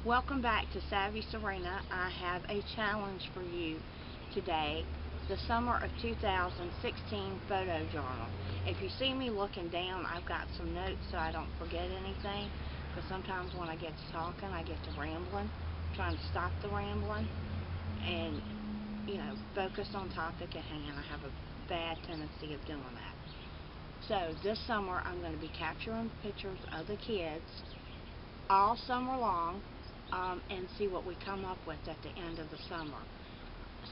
Welcome back to Savvy Serena. I have a challenge for you today. The summer of 2016 photo journal. If you see me looking down, I've got some notes so I don't forget anything. Because sometimes when I get to talking, I get to rambling. I'm trying to stop the rambling and, focus on topic at hand. I have a bad tendency of doing that. So this summer, I'm going to be capturing pictures of the kids all summer long, and see what we come up with at the end of the summer.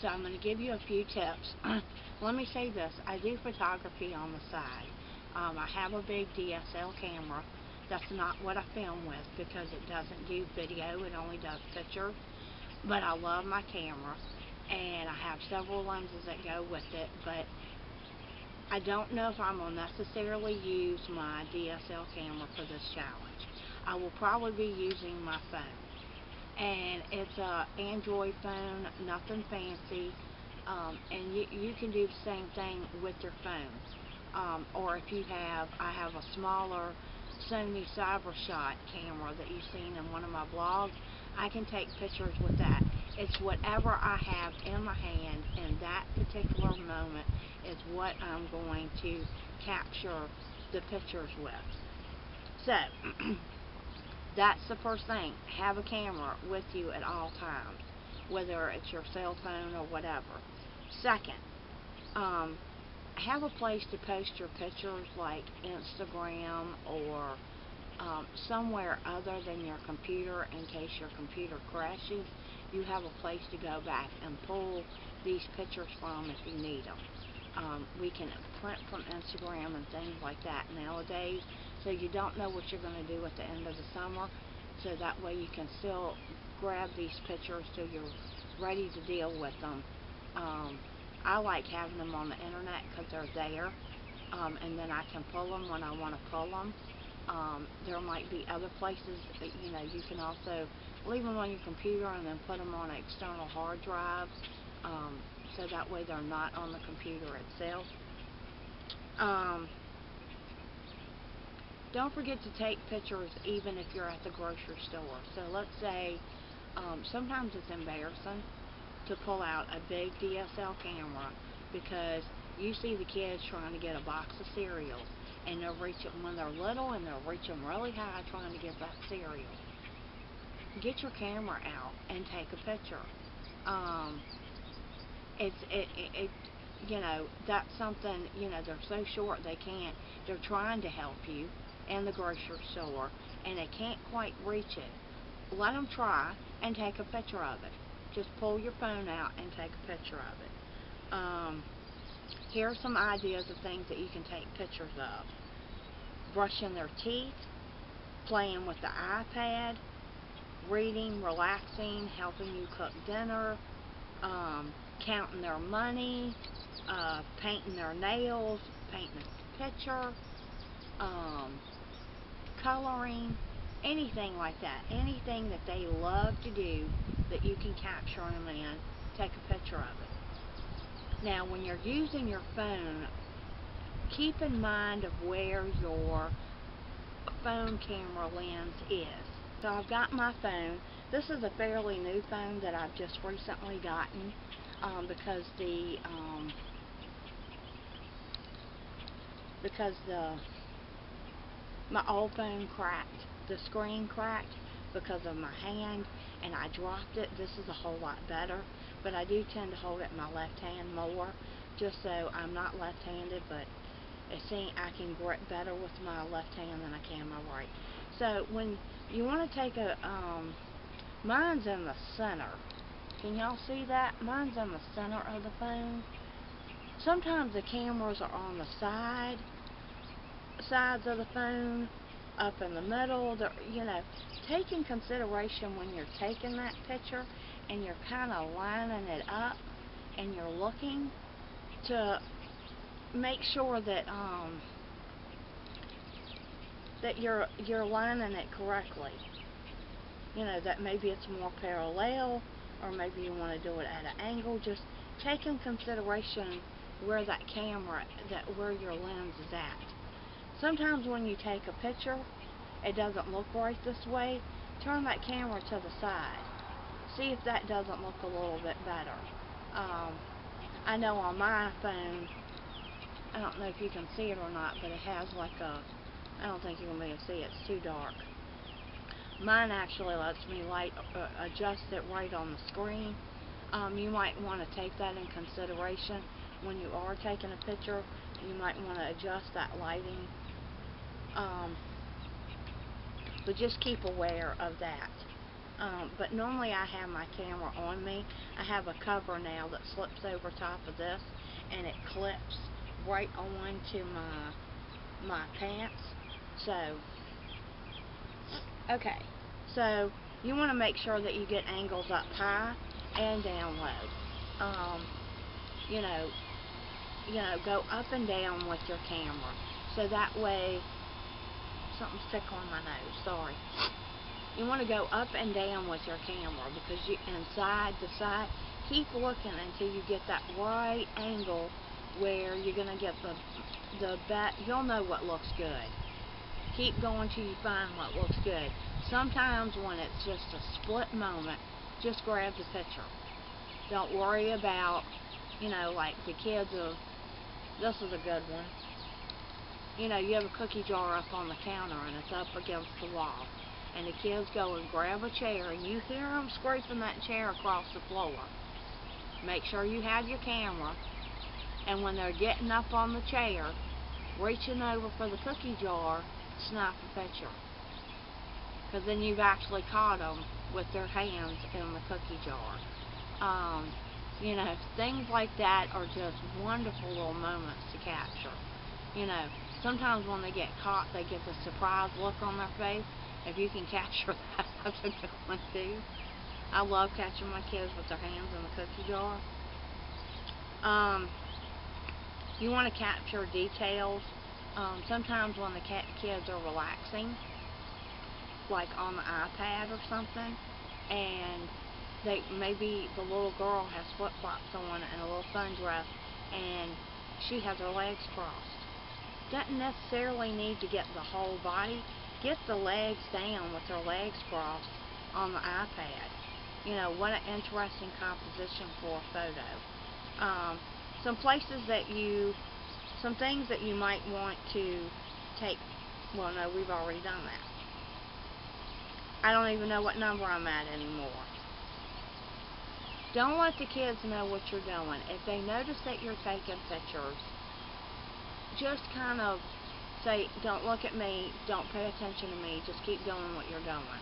So I'm going to give you a few tips. Let me say this, I do photography on the side. I have a big DSL camera. That's not what I film with because it doesn't do video, it only does pictures. But I love my camera, and I have several lenses that go with it, but I don't know if I'm going to necessarily use my DSL camera for this challenge. I will probably be using my phone. And it's a Android phone, nothing fancy, and you can do the same thing with your phone. Or if you have, I have a smaller Sony CyberShot camera that you've seen in one of my blogs. I can take pictures with that. It's whatever I have in my hand in that particular moment is what I'm going to capture the pictures with. So, that's the first thing. Have a camera with you at all times, whether it's your cell phone or whatever. Second, have a place to post your pictures like Instagram or somewhere other than your computer in case your computer crashes. You have a place to go back and pull these pictures from if you need them. We can print from Instagram and things like that nowadays, so you don't know what you're going to do at the end of the summer, so that way you can still grab these pictures till you're ready to deal with them. I like having them on the internet because they're there, and then I can pull them when I want to pull them. There might be other places that, you can also leave them on your computer and then put them on an external hard drive, so that way they're not on the computer itself. Don't forget to take pictures even if you're at the grocery store. So let's say sometimes it's embarrassing to pull out a big DSL camera because you see the kids trying to get a box of cereal, and they're reaching when they're little, and they're reaching really high trying to get that cereal. Get your camera out and take a picture. That's something, they're so short they're trying to help you in the grocery store and they can't quite reach it. Let them try and take a picture of it. Just pull your phone out and take a picture of it. Here are some ideas of things that you can take pictures of. Brushing their teeth, playing with the iPad, reading, relaxing, helping you cook dinner, counting their money, painting their nails, painting a picture, coloring, anything like that. Anything that they love to do that you can capture them in, take a picture of it. Now, when you're using your phone, keep in mind of where your phone camera lens is. So I've got my phone. This is a fairly new phone that I've just recently gotten because my old phone cracked. The screen cracked because of my hand, and I dropped it. This is a whole lot better, but I do tend to hold it in my left hand more, just so I'm not left-handed, but I can grip better with my left hand than I can my right. So when you want to take mine's in the center. Can y'all see that? Mine's in the center of the phone. Sometimes the cameras are on the sides of the phone, up in the middle. Take in consideration when you're taking that picture and you're kind of lining it up and you're looking to make sure that you're lining it correctly. That maybe it's more parallel, or maybe you want to do it at an angle. Just take in consideration where where your lens is at. Sometimes when you take a picture, it doesn't look right this way, turn that camera to the side. See if that doesn't look a little bit better. I know on my phone, I don't know if you can see it or not, but it has like a, I don't think you're going to be able to see it, it's too dark. Mine actually lets me adjust it right on the screen. You might want to take that in consideration when you are taking a picture. You might want to adjust that lighting. But just keep aware of that. But normally I have my camera on me. I have a cover now that slips over top of this, and it clips right onto my pants. So, okay. So you want to make sure that you get angles up high and down low. You know, go up and down with your camera. So that way, something's tickling my nose. Sorry. You want to go up and down with your camera because and side to side. Keep looking until you get that right angle where you're going to get you'll know what looks good. Keep going till you find what looks good. Sometimes when it's just a split moment, just grab the picture. Don't worry about, like the kids this is a good one. You have a cookie jar up on the counter and it's up against the wall. And the kids go and grab a chair and you hear them scraping that chair across the floor. Make sure you have your camera, and when they're getting up on the chair, reaching over for the cookie jar, snap a picture. Because then you've actually caught them with their hands in the cookie jar. Things like that are just wonderful little moments to capture. Sometimes when they get caught, they get the surprised look on their face. If you can capture that, that's a good one too. I love catching my kids with their hands in the cookie jar. You want to capture details. Sometimes when the kids are relaxing, like on the iPad or something, and maybe the little girl has flip-flops on and a little sundress, and she has her legs crossed. Doesn't necessarily need to get the whole body. Get the legs down with her legs crossed on the iPad. What an interesting composition for a photo. Some things that you might want to take. Well, no, we've already done that. I don't even know what number I'm at anymore. Don't let the kids know what you're doing. If they notice that you're taking pictures, just kind of say, don't look at me, don't pay attention to me, just keep doing what you're doing.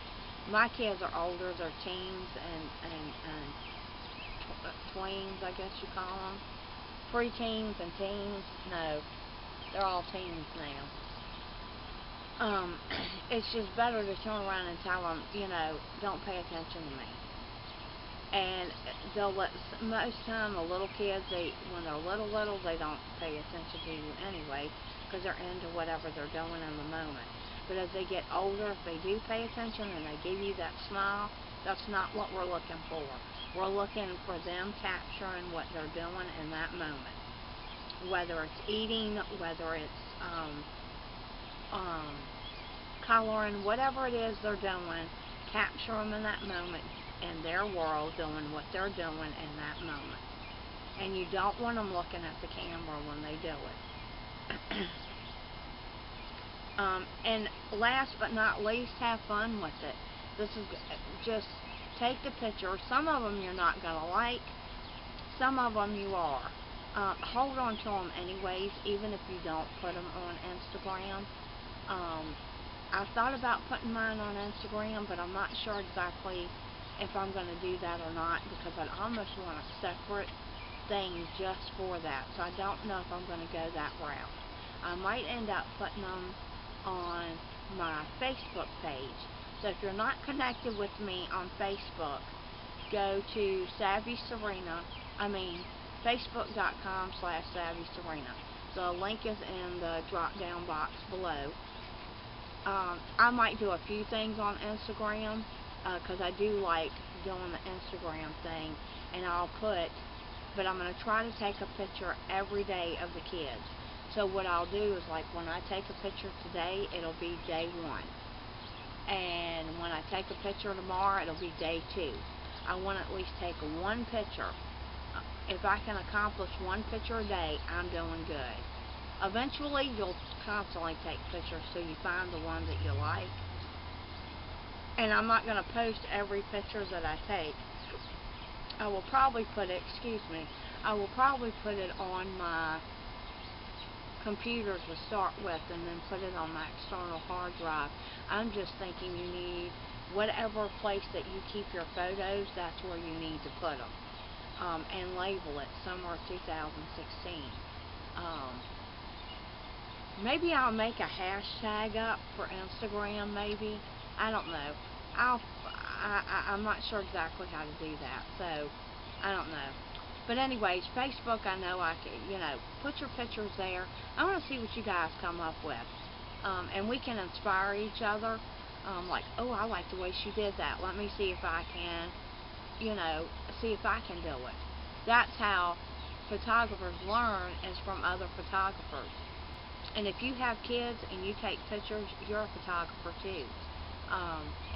My kids are older, they're teens and tweens, I guess you call them. Pre-teens and teens. No, they're all teens now. It's just better to turn around and tell them, don't pay attention to me. And most time the little kids, when they're little, they don't pay attention to you anyway, because they're into whatever they're doing in the moment. But as they get older, if they do pay attention and they give you that smile, that's not what we're looking for. We're looking for them capturing what they're doing in that moment. Whether it's eating, whether it's coloring, whatever it is they're doing, capture them in that moment, in their world, doing what they're doing in that moment. And you don't want them looking at the camera when they do it. And last but not least, have fun with it. This is just take the picture. Some of them you're not going to like. Some of them you are. Hold on to them anyways, even if you don't put them on Instagram. I thought about putting mine on Instagram, but I'm not sure exactly if I'm going to do that or not, because I'd almost want a separate thing just for that. So I don't know if I'm going to go that route. I might end up putting them on my Facebook page. So if you're not connected with me on Facebook, go to facebook.com/SavvySerena. The link is in the drop down box below. I might do a few things on Instagram, because I do like doing the Instagram thing, and but I'm going to try to take a picture every day of the kids. So what I'll do is, like, when I take a picture today, it'll be day 1. And when I take a picture tomorrow, it'll be day 2. I want to at least take one picture. If I can accomplish one picture a day, I'm doing good. Eventually, you'll constantly take pictures till you find the one that you like. And I'm not going to post every picture that I take. I will probably put it, I will probably put it on my computer to start with and then put it on my external hard drive. I'm just thinking you need whatever place that you keep your photos, that's where you need to put them. And label it Summer of 2016. Maybe I'll make a hashtag up for Instagram, maybe. I don't know. I'm not sure exactly how to do that, so I don't know. But anyways, Facebook, I know I can, put your pictures there. I want to see what you guys come up with. And we can inspire each other. Like, oh, I like the way she did that. Let me see if I can, see if I can do it. That's how photographers learn, is from other photographers. And if you have kids and you take pictures, you're a photographer too.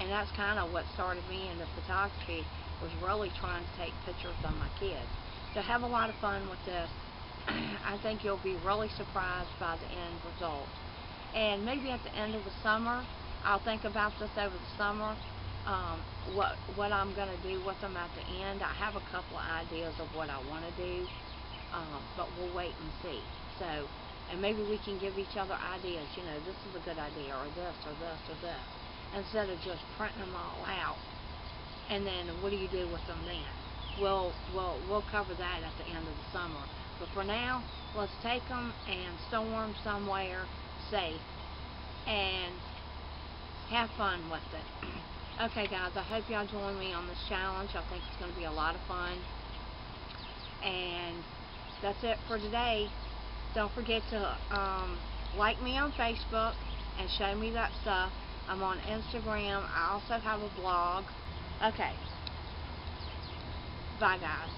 And that's kind of what started me into photography, was really trying to take pictures of my kids. So have a lot of fun with this. I think you'll be really surprised by the end result. And maybe at the end of the summer, I'll think about this over the summer, what I'm going to do with them at the end. I have a couple of ideas of what I want to do, but we'll wait and see. So, and maybe we can give each other ideas, this is a good idea, or this, or this, or this, instead of just printing them all out. And then what do you do with them then? We'll cover that at the end of the summer. But for now, let's take them and store them somewhere safe and have fun with it. Okay, guys, I hope y'all join me on this challenge. I think it's going to be a lot of fun. And that's it for today. Don't forget to like me on Facebook and show me that stuff. I'm on Instagram. I also have a blog. Okay. Bye, guys.